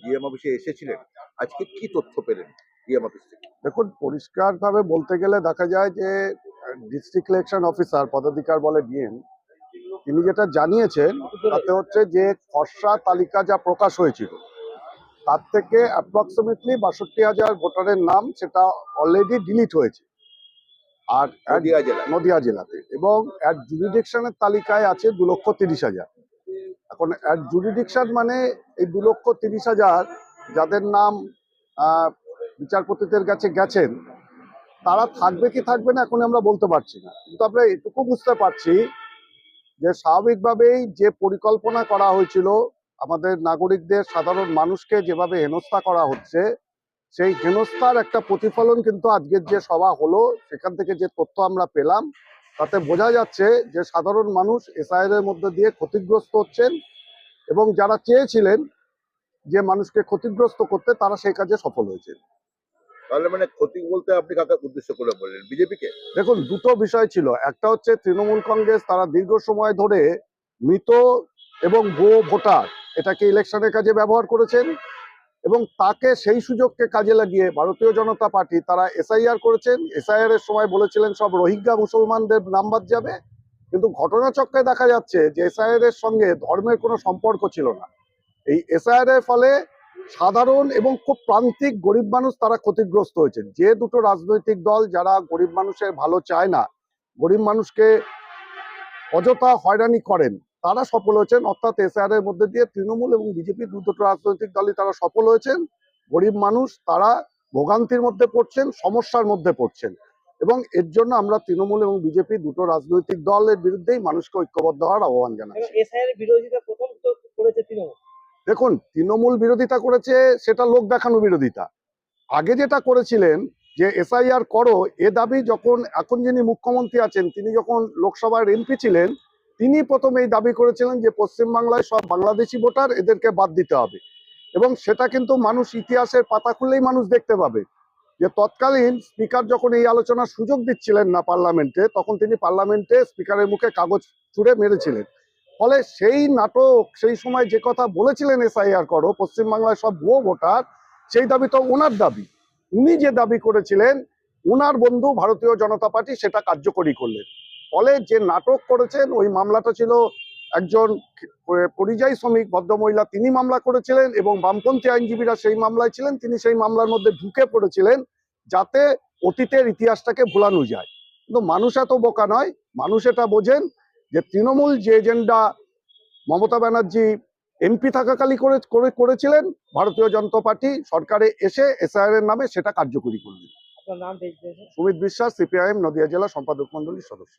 DM অফিসে এসেছিলেন, আজকে কি তথ্য পেলেন ডিএম অফিস থেকে? দেখুন, পরিষ্কারভাবে বলতে গেলে দেখা যায় যে ডিস্ট্রিক্ট ইলেকশন অফিসার পদাধিকার বলে ডিএম, তিনি যেটা জানিয়েছেন তাতে হচ্ছে যে খসড়া তালিকা যা প্রকাশ হয়েছিল তার থেকে অ্যাপ্রক্সিমেটলি 62,000 ভোটারের নাম সেটা অলরেডি ডিলিট হয়েছে। আর নদিয়া জেলাতে, এবং অ্যাট জুরিডিকশনের তালিকায় আছে 2,30,000। এখন অ্যাট জুরিডিকশন মানে এই 2,30,000 যাদের নাম বিচারপতিদের কাছে গেছেন, তারা থাকবে কি থাকবে না এখন আমরা বলতে পারছি না, কিন্তু আমরা এটুকু বুঝতে পারছি যে স্বাভাবিকভাবেই যে পরিকল্পনা করা হয়েছিল আমাদের নাগরিকদের, সাধারণ মানুষকে যেভাবে হেনস্থা করা হচ্ছে, সেই হেনস্থার একটা প্রতিফলন কিন্তু আজকের যে সভা হলো সেখান থেকে যে তথ্য আমরা পেলাম তাতে বোঝা যাচ্ছে যে সাধারণ মানুষ এসআইআর এর মধ্যে দিয়ে ক্ষতিগ্রস্ত হচ্ছেন, এবং যারা চেয়েছিলেন যে মানুষকে ক্ষতিগ্রস্ত করতে তারা সেই কাজে সফল হয়েছে। তাহলে মানে ক্ষতি বলতে আপনি কাকে উদ্দেশ্য করে বললেন, বিজেপিকে? দেখুন, দুটো বিষয় ছিল। একটা হচ্ছে তৃণমূল কংগ্রেস, তারা দীর্ঘ সময় ধরে মৃত এবং ভুয়ো ভোটার এটাকে ইলেকশনের কাজে ব্যবহার করেছেন, এবং তাকে সেই সুযোগকে কাজে লাগিয়ে ভারতীয় জনতা পার্টি তারা এসআইআর করেছেন। এসআইআর এর সময় বলেছিলেন সব রোহিঙ্গা মুসলমানদের নাম বাদ যাবে, কিন্তু ঘটনাচক্রে দেখা যাচ্ছে যে এসআইআর এর সঙ্গে ধর্মের কোনো সম্পর্ক ছিল না। এই এসআইআর এর ফলে সাধারণ এবং খুব প্রান্তিক গরিব মানুষ তারা ক্ষতিগ্রস্ত হয়েছেন। যে দুটো রাজনৈতিক দল যারা গরিব মানুষের ভালো চায় না, গরিব মানুষকে অযথা হয়রানি করেন, তারা সফল হয়েছেন। অর্থাৎ এসআইআর এর মধ্যে দিয়ে তৃণমূল এবং বিজেপি দুটো রাজনৈতিক দলই তারা সফল হয়েছেন। গরিব মানুষ তারা ভোগান্তির মধ্যে পড়ছেন, সমস্যার মধ্যে পড়ছেন, এবং এর জন্য আমরা তৃণমূল এবং বিজেপি দুটো রাজনৈতিক দলের বিরুদ্ধেই মানুষকে ঐক্যবদ্ধ হওয়ার আহ্বান জানাচ্ছি। দেখুন, তৃণমূল বিরোধিতা করেছে সেটা লোক দেখানো বিরোধিতা। আগে যেটা করেছিলেন যে এসআইআর করো, এ দাবি যখন এখন যিনি মুখ্যমন্ত্রী আছেন তিনি যখন লোকসভার এমপি ছিলেন, তিনি প্রথমে এই দাবি করেছিলেন যে পশ্চিমবাংলায় সব বাংলাদেশি ভোটার, এদেরকে বাদ দিতে হবে। এবং সেটা কিন্তু মানুষ ইতিহাসের পাতা খুললেই মানুষ দেখতে পাবে যে তৎকালীন স্পিকার যখন এই আলোচনার সুযোগ দিচ্ছিলেন না পার্লামেন্টে, তখন তিনি পার্লামেন্টে স্পিকারের মুখে কাগজ ছুঁড়ে মেরেছিলেন। ফলে সেই নাটক, সেই সময় যে কথা বলেছিলেন এসআইআর করো, পশ্চিমবাংলায় সব ভুয়ো ভোটার, সেই দাবি তো ওনার দাবি। উনি যে দাবি করেছিলেন, উনার বন্ধু ভারতীয় জনতা পার্টি সেটা কার্যকরী করলেন। ফলে যে নাটক করেছেন, ওই মামলাটা ছিল একজন পরিযায়ী শ্রমিক ভদ্রমহিলা, তিনি মামলা করেছিলেন, এবং বামপন্থী আইনজীবীরা সেই মামলায় ছিলেন। তিনি সেই মামলার মধ্যে ঢুকে পড়েছিলেন যাতে অতীতের ইতিহাসটাকে ভুলানো যায়। কিন্তু মানুষ এত বোকা নয়, মানুষ এটা বোঝেন যে তৃণমূল যে এজেন্ডা মমতা ব্যানার্জি এমপি থাকাকালী করেছিলেন, ভারতীয় জনতা পার্টি সরকারে এসে এসআইআর এর নামে সেটা কার্যকরী করলেন। সুমিত বিশ্বাস, সিপিআইএম নদিয়া জেলা সম্পাদক মন্ডলীর সদস্য।